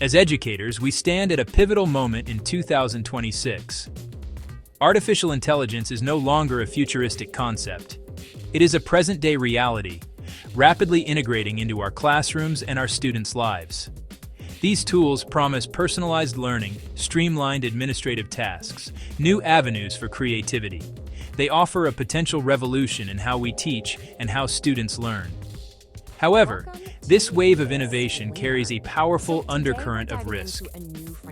As educators, we stand at a pivotal moment in 2026. Artificial intelligence is no longer a futuristic concept. It is a present-day reality, rapidly integrating into our classrooms and our students' lives. These tools promise personalized learning, streamlined administrative tasks, new avenues for creativity. They offer a potential revolution in how we teach and how students learn. However, this wave of innovation carries a powerful undercurrent of risk.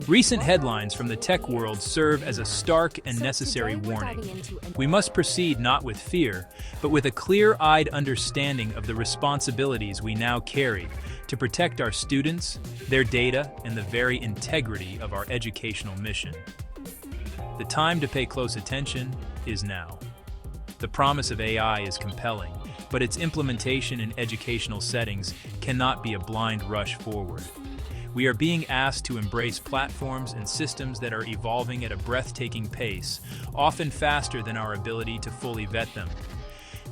Recent headlines from the tech world serve as a stark and necessary warning. We must proceed not with fear, but with a clear-eyed understanding of the responsibilities we now carry to protect our students, their data, and the very integrity of our educational mission. The time to pay close attention is now. The promise of AI is compelling, but its implementation in educational settings cannot be a blind rush forward. We are being asked to embrace platforms and systems that are evolving at a breathtaking pace, often faster than our ability to fully vet them.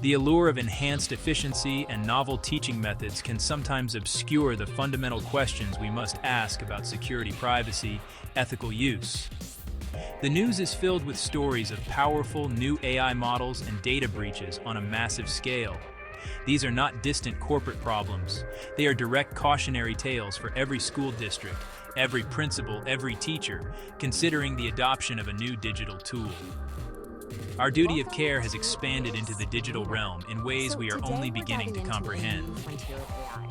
The allure of enhanced efficiency and novel teaching methods can sometimes obscure the fundamental questions we must ask about security, privacy, ethical use. The news is filled with stories of powerful new AI models and data breaches on a massive scale. These are not distant corporate problems. They are direct cautionary tales for every school district, every principal, every teacher, considering the adoption of a new digital tool. Our duty of care has expanded into the digital realm in ways we are only beginning to comprehend.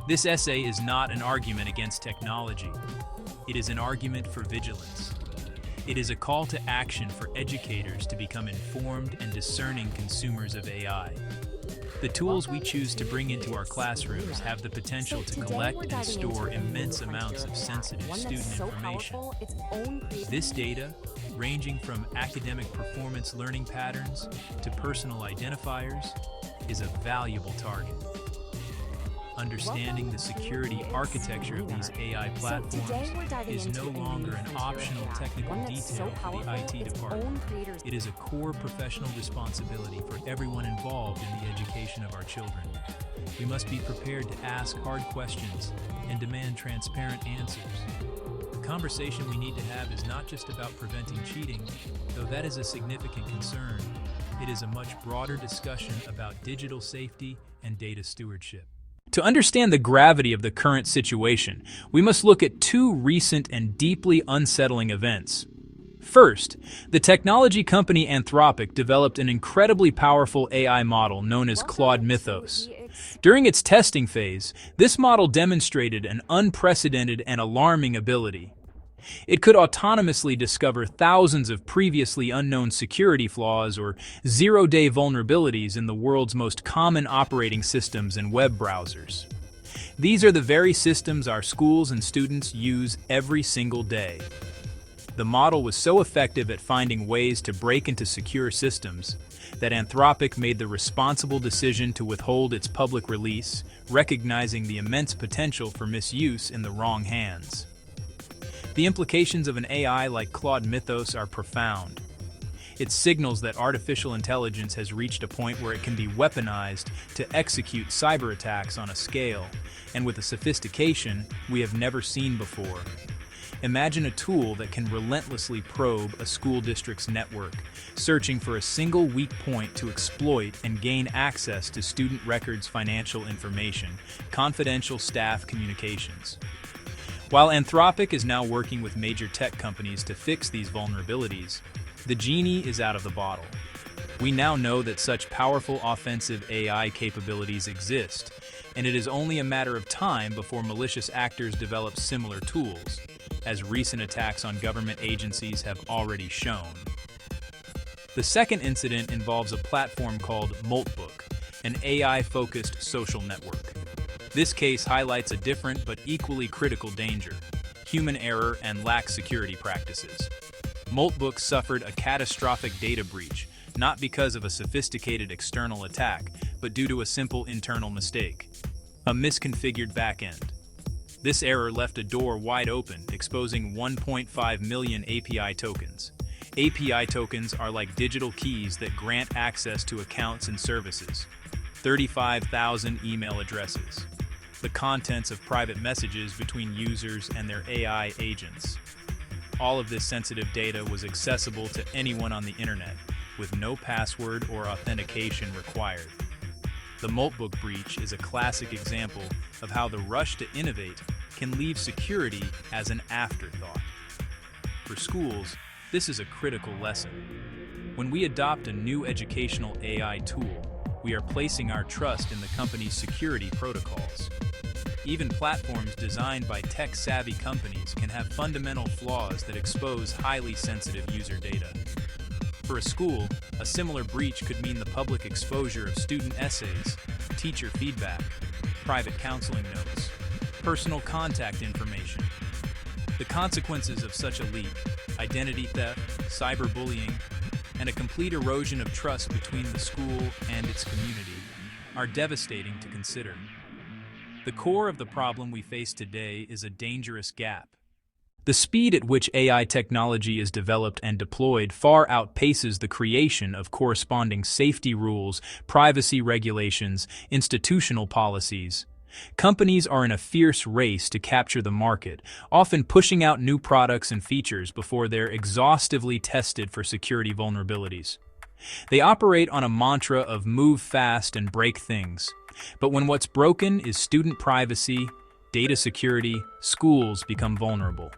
This essay is not an argument against technology. It is an argument for vigilance. It is a call to action for educators to become informed and discerning consumers of AI. The tools we choose to bring into our classrooms have the potential to collect and store immense amounts of sensitive student information. This data, ranging from academic performance learning patterns to personal identifiers, is a valuable target. Understanding the security architecture of these AI platforms is no longer an optional technical detail for the IT department. It is a core professional responsibility for everyone involved in the education of our children. We must be prepared to ask hard questions and demand transparent answers. The conversation we need to have is not just about preventing cheating, though that is a significant concern. It is a much broader discussion about digital safety and data stewardship. To understand the gravity of the current situation, we must look at two recent and deeply unsettling events. First, the technology company Anthropic developed an incredibly powerful AI model known as Claude Mythos. During its testing phase, this model demonstrated an unprecedented and alarming ability. It could autonomously discover thousands of previously unknown security flaws or zero-day vulnerabilities in the world's most common operating systems and web browsers. These are the very systems our schools and students use every single day. The model was so effective at finding ways to break into secure systems that Anthropic made the responsible decision to withhold its public release, recognizing the immense potential for misuse in the wrong hands. The implications of an AI like Claude Mythos are profound. It signals that artificial intelligence has reached a point where it can be weaponized to execute cyber attacks on a scale, and with a sophistication we have never seen before. Imagine a tool that can relentlessly probe a school district's network, searching for a single weak point to exploit and gain access to student records, financial information, confidential staff communications. While Anthropic is now working with major tech companies to fix these vulnerabilities, the genie is out of the bottle. We now know that such powerful offensive AI capabilities exist, and it is only a matter of time before malicious actors develop similar tools, as recent attacks on government agencies have already shown. The second incident involves a platform called Moltbook, an AI-focused social network. This case highlights a different but equally critical danger: human error and lax security practices. Moltbook suffered a catastrophic data breach, not because of a sophisticated external attack, but due to a simple internal mistake: a misconfigured backend. This error left a door wide open, exposing 1.5 million API tokens. API tokens are like digital keys that grant access to accounts and services. 35,000 email addresses. the contents of private messages between users and their AI agents. All of this sensitive data was accessible to anyone on the internet, with no password or authentication required. The Moltbook breach is a classic example of how the rush to innovate can leave security as an afterthought. For schools, this is a critical lesson. When we adopt a new educational AI tool, we are placing our trust in the company's security protocols. Even platforms designed by tech-savvy companies can have fundamental flaws that expose highly sensitive user data. For a school, a similar breach could mean the public exposure of student essays, teacher feedback, private counseling notes, personal contact information. The consequences of such a leak, identity theft, cyberbullying, and a complete erosion of trust between the school and its community, are devastating to consider. The core of the problem we face today is a dangerous gap. The speed at which AI technology is developed and deployed far outpaces the creation of corresponding safety rules, privacy regulations, institutional policies. Companies are in a fierce race to capture the market, often pushing out new products and features before they're exhaustively tested for security vulnerabilities. They operate on a mantra of move fast and break things. But when what's broken is student privacy, data security, schools become vulnerable,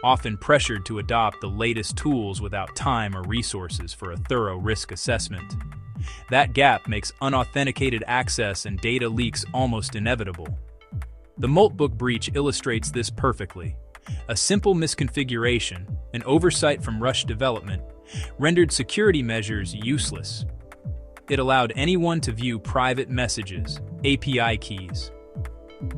often pressured to adopt the latest tools without time or resources for a thorough risk assessment. That gap makes unauthenticated access and data leaks almost inevitable. The Moltbook breach illustrates this perfectly. A simple misconfiguration, an oversight from rushed development, rendered security measures useless. It allowed anyone to view private messages, API keys.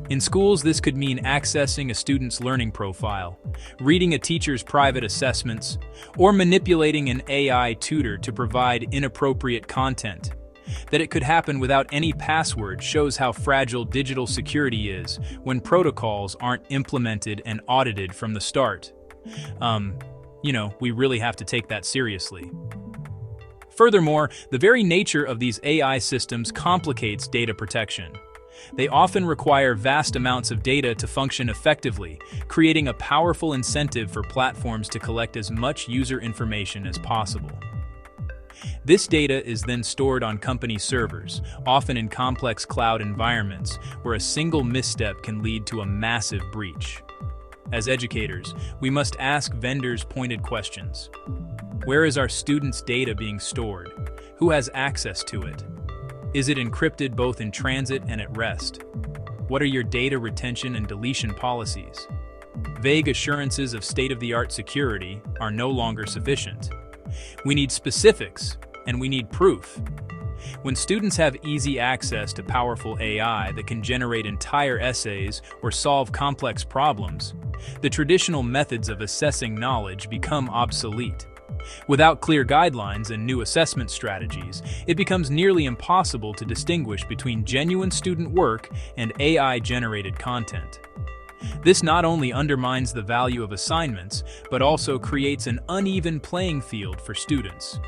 In schools, this could mean accessing a student's learning profile, reading a teacher's private assessments, or manipulating an AI tutor to provide inappropriate content. That it could happen without any password shows how fragile digital security is when protocols aren't implemented and audited from the start. We really have to take that seriously. Furthermore, the very nature of these AI systems complicates data protection. They often require vast amounts of data to function effectively, creating a powerful incentive for platforms to collect as much user information as possible. This data is then stored on company servers, often in complex cloud environments, where a single misstep can lead to a massive breach. As educators, we must ask vendors pointed questions. Where is our students' data being stored? Who has access to it? Is it encrypted both in transit and at rest? What are your data retention and deletion policies? Vague assurances of state-of-the-art security are no longer sufficient. We need specifics, and we need proof. When students have easy access to powerful AI that can generate entire essays or solve complex problems, the traditional methods of assessing knowledge become obsolete. Without clear guidelines and new assessment strategies, it becomes nearly impossible to distinguish between genuine student work and AI-generated content. This not only undermines the value of assignments, but also creates an uneven playing field for students.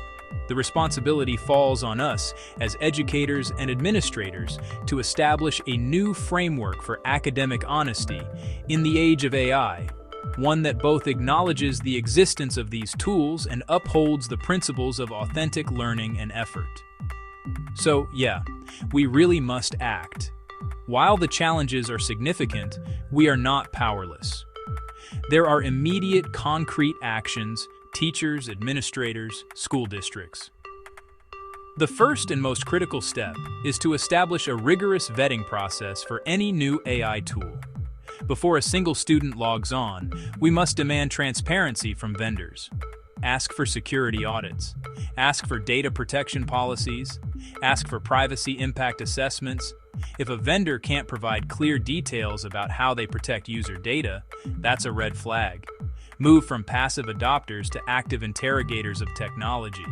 The responsibility falls on us as educators and administrators to establish a new framework for academic honesty in the age of AI. One that both acknowledges the existence of these tools and upholds the principles of authentic learning and effort. So, we really must act. While the challenges are significant, we are not powerless. There are immediate, concrete actions: teachers, administrators, school districts. The first and most critical step is to establish a rigorous vetting process for any new AI tool. Before a single student logs on, we must demand transparency from vendors. Ask for security audits. Ask for data protection policies. Ask for privacy impact assessments. If a vendor can't provide clear details about how they protect user data, that's a red flag. Move from passive adopters to active interrogators of technology.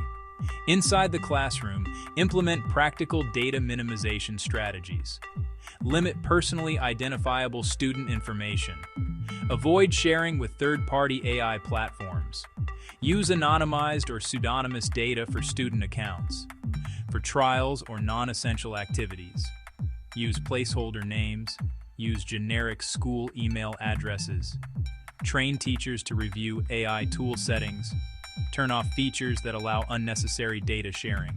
Inside the classroom, implement practical data minimization strategies. Limit personally identifiable student information. Avoid sharing with third-party AI platforms. Use anonymized or pseudonymous data for student accounts, for trials or non-essential activities. Use placeholder names. Use generic school email addresses. Train teachers to review AI tool settings. Turn off features that allow unnecessary data sharing.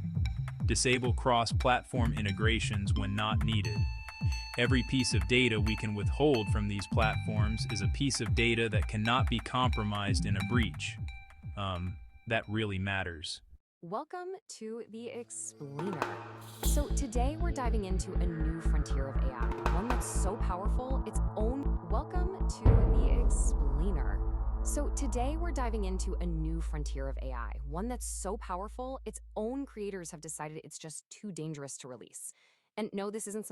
Disable cross-platform integrations when not needed. Every piece of data we can withhold from these platforms is a piece of data that cannot be compromised in a breach. That really matters. Welcome to the Explainer. So today we're diving into a new frontier of AI, one that's so powerful, its own... Welcome to the Explainer. So today we're diving into a new frontier of AI, one that's so powerful, its own creators have decided it's just too dangerous to release. And no, this isn't some